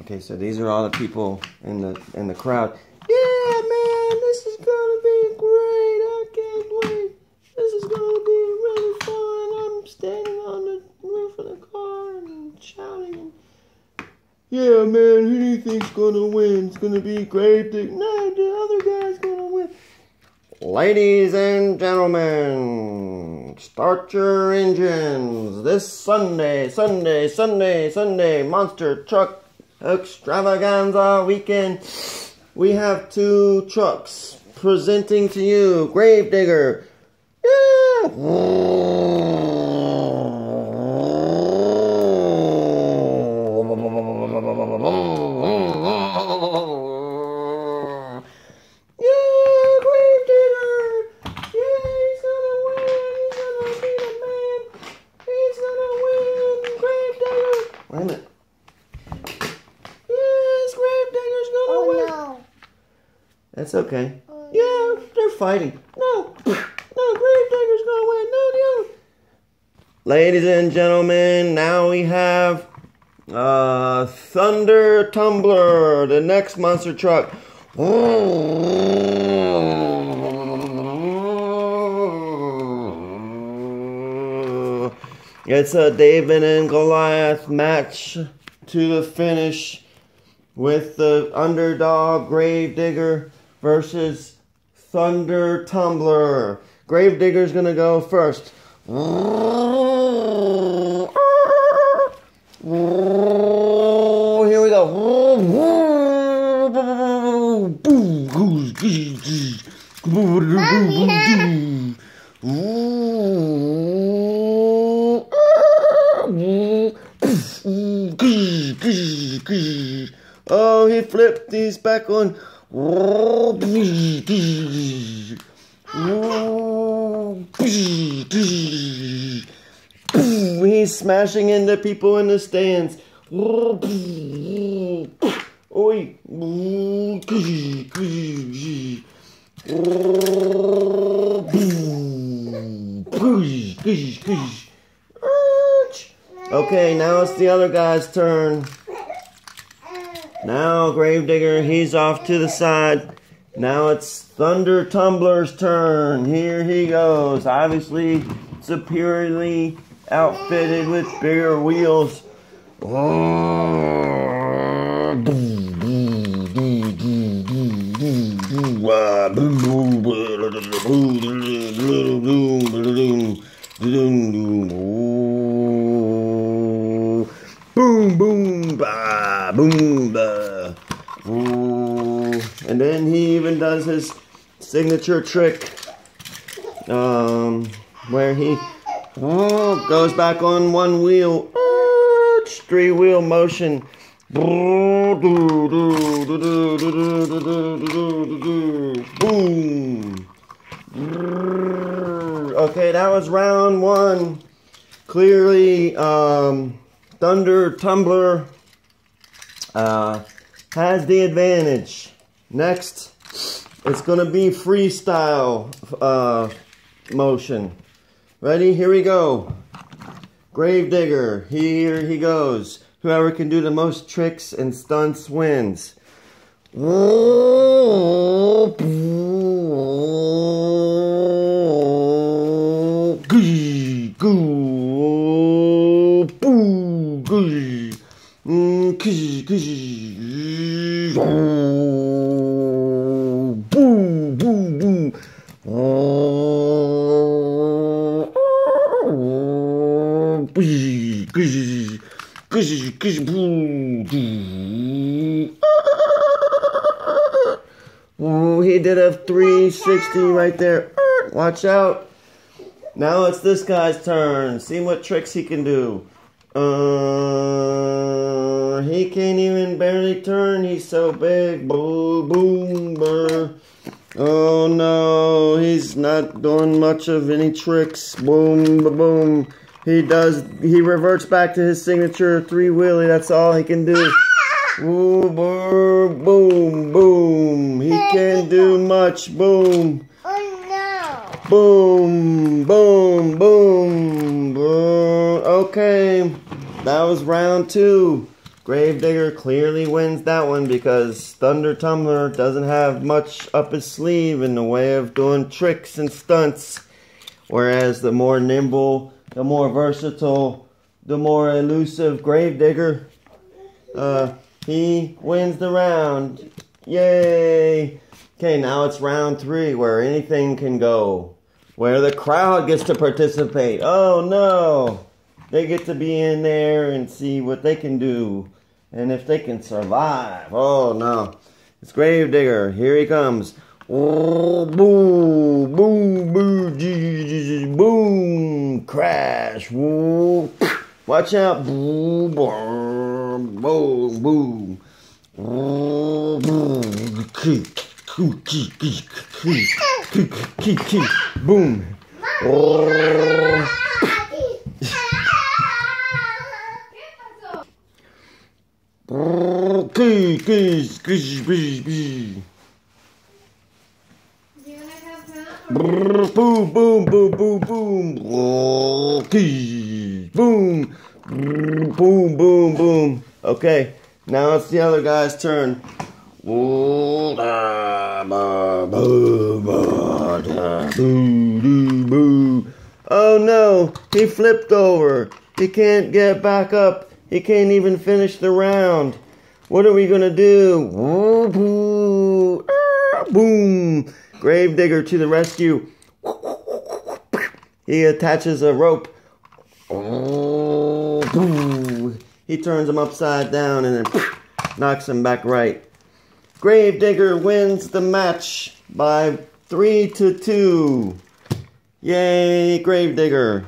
Okay, so these are all the people in the crowd. Yeah, man, this is gonna be great. I can't wait. This is gonna be really fun. I'm standing on the roof of the car and shouting. Yeah, man, who do you think's gonna win? It's gonna be great. No, the other guy's gonna win. Ladies and gentlemen, start your engines. This Sunday, monster truck extravaganza weekend. We have 2 trucks presenting to you Gravedigger. Yeah. Wait a minute. Yes, Gravedigger's gonna win. No. That's okay. Yeah, they're fighting. No, Gravedigger's gonna win. No, the other. Ladies and gentlemen, now we have Thunder Tumbler, the next monster truck. It's a David and Goliath match to the finish with the underdog Gravedigger versus Thunder Tumbler. Gravedigger's gonna go first. Here we go. Oh, he flipped. He's back on. He's smashing into people in the stands. Oi. Okay, now it's the other guy's turn. Now Gravedigger, he's off to the side. Now it's Thunder Tumbler's turn. Here he goes. Obviously superiorly outfitted with bigger wheels. Boom, boom, ba, boom, ba. And then he even does his signature trick, where he goes back on one wheel, 3-wheel motion. Boom. Okay, that was round 1. Clearly, Thunder Tumbler has the advantage. Next, it's going to be freestyle motion. Ready? Here we go. Gravedigger. Here he goes. Whoever can do the most tricks and stunts wins. Ooh, he did a 360 right there. Watch out. Now it's this guy's turn. See what tricks he can do. He can't even barely turn. He's so big. Boom, boom, burr. Oh no, he's not doing much of any tricks. Boom, boom. He reverts back to his signature 3-wheelie. That's all he can do. Ooh, boom, boom, boom. He can't do much. Boom. Oh no. Boom, boom, boom, boom. Okay, that was round 2. Gravedigger clearly wins that one because Thunder Tumbler doesn't have much up his sleeve in the way of doing tricks and stunts. Whereas the more nimble, the more versatile, the more elusive Gravedigger, he wins the round. Yay! Okay, now it's round 3 where anything can go. Where the crowd gets to participate. Oh no! They get to be in there and see what they can do. And if they can survive. Oh no. It's Gravedigger. Here he comes. Oh, boom, boom, boom, boom, crash. Whoa. Watch out. Boom, boom, boom, boom. Oh, boom. Boom. Oh. Boom, boom, boom, boom, boom. Boom. Boom, boom, boom. Okay, now it's the other guy's turn. Oh no, he flipped over. He can't get back up. He can't even finish the round. What are we gonna do? Boom! Gravedigger to the rescue. He attaches a rope. He turns him upside down and then knocks him back right. Gravedigger wins the match by 3-2. Yay, Gravedigger.